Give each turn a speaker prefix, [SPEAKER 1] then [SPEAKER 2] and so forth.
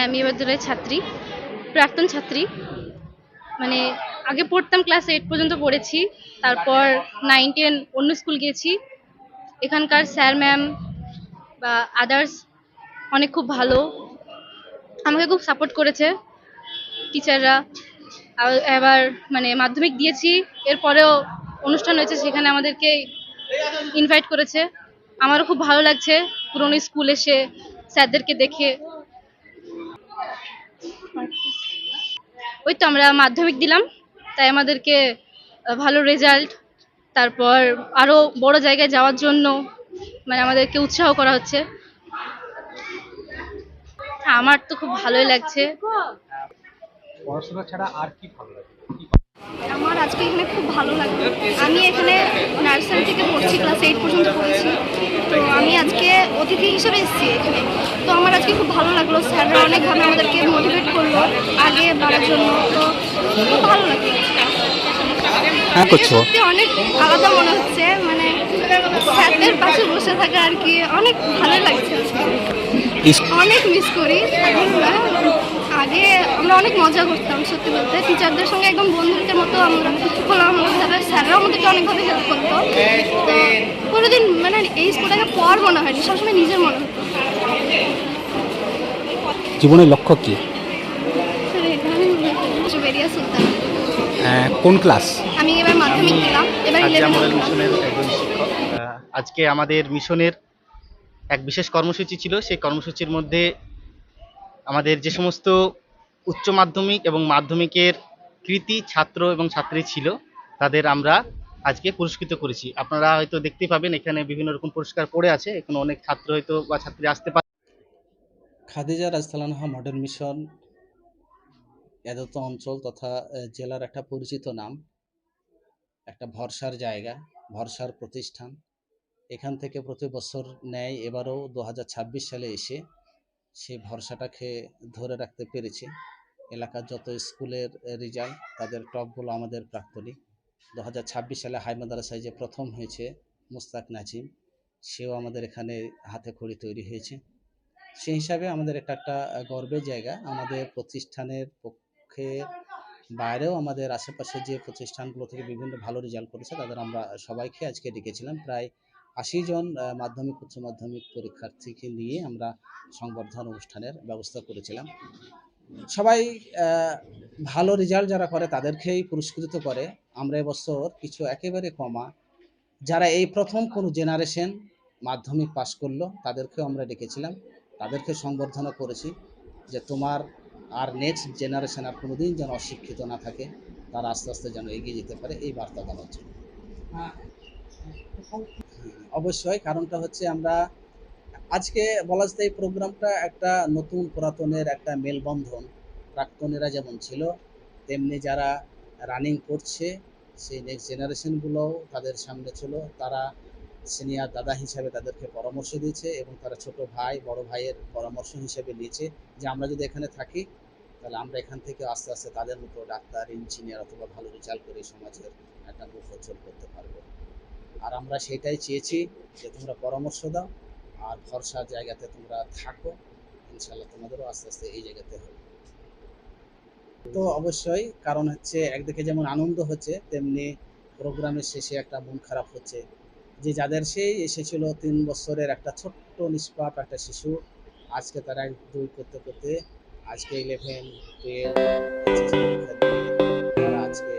[SPEAKER 1] হ্যাঁ, আমি এ বিদ্যালয়ের ছাত্রী, প্রাক্তন ছাত্রী। মানে আগে পড়তাম, ক্লাস 8 পর্যন্ত পড়েছি। তারপর 9, 10 অন্য স্কুল গিয়েছি। এখানকার স্যার ম্যাম বা আদার্স অনেক খুব ভালো। আমাকে খুব সাপোর্ট করেছে টিচাররা। এবার মানে মাধ্যমিক দিয়েছি, এরপরেও অনুষ্ঠান হয়েছে, সেখানে আমাদেরকে ইনভাইট করেছে। আমারও খুব ভালো লাগছে পুরনো স্কুল এসে স্যারদেরকে দেখে। ওই তো আমরা মাধ্যমিক দিলাম, তাই আমাদেরকে ভালো রেজাল্ট, তারপর আরো বড় জায়গায় যাওয়ার জন্য মানে আমাদেরকে উৎসাহ করা হচ্ছে। আমার তো খুব ভালোই লাগছে।
[SPEAKER 2] পড়াশোনা ছাড়া আর কি ভালো লাগে?
[SPEAKER 3] আমার আজকে এখানে খুব ভালো লাগলো। আমি এখানে নার্সারি থেকে পড়ছি, ক্লাস 8 পর্যন্ত পড়েছি। তো আমি আজকে অতিথি হিসেবে এসেছি এখানে। তো আমার আজকে খুব ভালো লাগলো, স্যাররা অনেকভাবে আমাদেরকে মোটিভেট করলো আগে বাড়ার জন্য। তো খুব ভালো লাগলো। আজকে সত্যি অনেক আলাদা মনে হচ্ছে, মানে স্যারদের পাশে বসে থাকা আর কি অনেক ভালো লাগছে। অনেক মিস করি। আগে আমরা অনেক মজা করতাম, সত্যি বলতে টিচারদের সঙ্গে একদম বন্ধুত্বের মতো আমরা খোলামেলাভাবে, স্যাররাও আমাদেরকে অনেকভাবে হেল্প করতো। তো কোনোদিন মানে এই স্কুলটাকে পর মনে হয়নি, সবসময় নিজের মনে হতো।
[SPEAKER 2] জীবনের লক্ষ্য কি?
[SPEAKER 3] বেরিয়া সুলতান।
[SPEAKER 2] কোন ক্লাস?
[SPEAKER 3] আমি এবার মাধ্যমিক দিলাম, এবার 11
[SPEAKER 4] মিশনের একজন শিক্ষক। আজকে আমাদের মিশনের এক বিশেষ কর্মসূচি ছিল। সেই কর্মসূচির মধ্যে আমাদের যে সমস্ত উচ্চ মাধ্যমিক এবং মাধ্যমিকের কৃতী ছাত্র এবং ছাত্রী ছিল, তাদের আমরা আজকে পুরস্কৃত করেছি। আপনারা হয়তো দেখতে পাবেন এখানে বিভিন্ন রকম পুরস্কার পড়ে আছে। এখানে অনেক ছাত্র হয়তো বা ছাত্রী আসতে পারে।
[SPEAKER 5] খাদিজা রাজতালানহা মডেল মিশন এদত অঞ্চল তথা জেলার একটা পরিচিত নাম, একটা ভরসার জায়গা, ভরসার প্রতিষ্ঠান। এখান থেকে প্রতি বছর ন্যায় এবারও 2026 সালে এসে সেই ভরসাটাকে ধরে রাখতে পেরেছি। এলাকার যত স্কুলের রেজাল্ট, তাদের টপগুলো আমাদের প্রাক্তনী। 2026 সালে হাই মাদ্রাসায় যে প্রথম হয়েছে মুস্তাক নাজিম, সেও আমাদের এখানে হাতে খড়ি তৈরি হয়েছে। সেই হিসাবে আমাদের এটা একটা গর্বের জায়গা। আমাদের প্রতিষ্ঠানের পক্ষে বাইরেও আমাদের আশেপাশে যে প্রতিষ্ঠানগুলো থেকে বিভিন্ন ভালো রেজাল্ট করেছে, তাদের আমরা সবাইকে আজকে ডেকেছিলাম। প্রায় 80 জন মাধ্যমিক উচ্চ মাধ্যমিক পরীক্ষার্থীকে নিয়ে আমরা সংবর্ধনা অনুষ্ঠানের ব্যবস্থা করেছিলাম। সবাই ভালো রেজাল্ট যারা করে তাদেরকেই পুরস্কৃত করে। আমরা এবছর কিছু একেবারে কমা, যারা এই প্রথম কোনো জেনারেশন মাধ্যমিক পাশ করলো, তাদেরকেও আমরা ডেকেছিলাম, তাদেরকে সংবর্ধনা করেছি যে তোমার আর নেক্সট জেনারেশন আর কোনোদিন যেন অশিক্ষিত না থাকে, তারা আস্তে আস্তে যেন এগিয়ে যেতে পারে, এই বার্তা দেওয়ার জন্য। অবশ্যই কারণটা হচ্ছে আমরা আজকে বলা যায় এই প্রোগ্রামটা একটা নতুন পুরাতনের একটা মেলবন্ধন। প্রাক্তনীরা যেমন ছিল, তেমনি যারা রানিং করছে সেই নেক্সট জেনারেশনগুলোও তাদের সামনে ছিল। তারা সিনিয়র দাদা হিসাবে তাদেরকে পরামর্শ দিয়েছে এবং তারা ছোট ভাই বড় ভাইয়ের পরামর্শ হিসেবে নিয়েছে যে আমরা যদি এখানে থাকি তাহলে আমরা এখান থেকে আস্তে আস্তে তাদের মতো ডাক্তার, ইঞ্জিনিয়ার অথবা ভালো রেজাল্ট করে সমাজের একটা মুখ উজ্জ্বল করতে পারবো। আর আমরা সেটাই চেয়েছি যে তোমরা পরামর্শ দাও আর ভরসার জায়গাতে তোমরা থাকো, ইনশাল্লাহ তোমাদেরও আস্তে আস্তে এই জায়গাতে হবে। তো অবশ্যই কারণ হচ্ছে একদিকে যেমন আনন্দ হচ্ছে, তেমনি প্রোগ্রামের শেষে একটা মন খারাপ হচ্ছে যে যাদের সেই এসেছিল 3 বছরের একটা ছোট্ট নিষ্পাপ একটা শিশু, আজকে তারা 2 করতে করতে আজকে 11, 12 তারা আজকে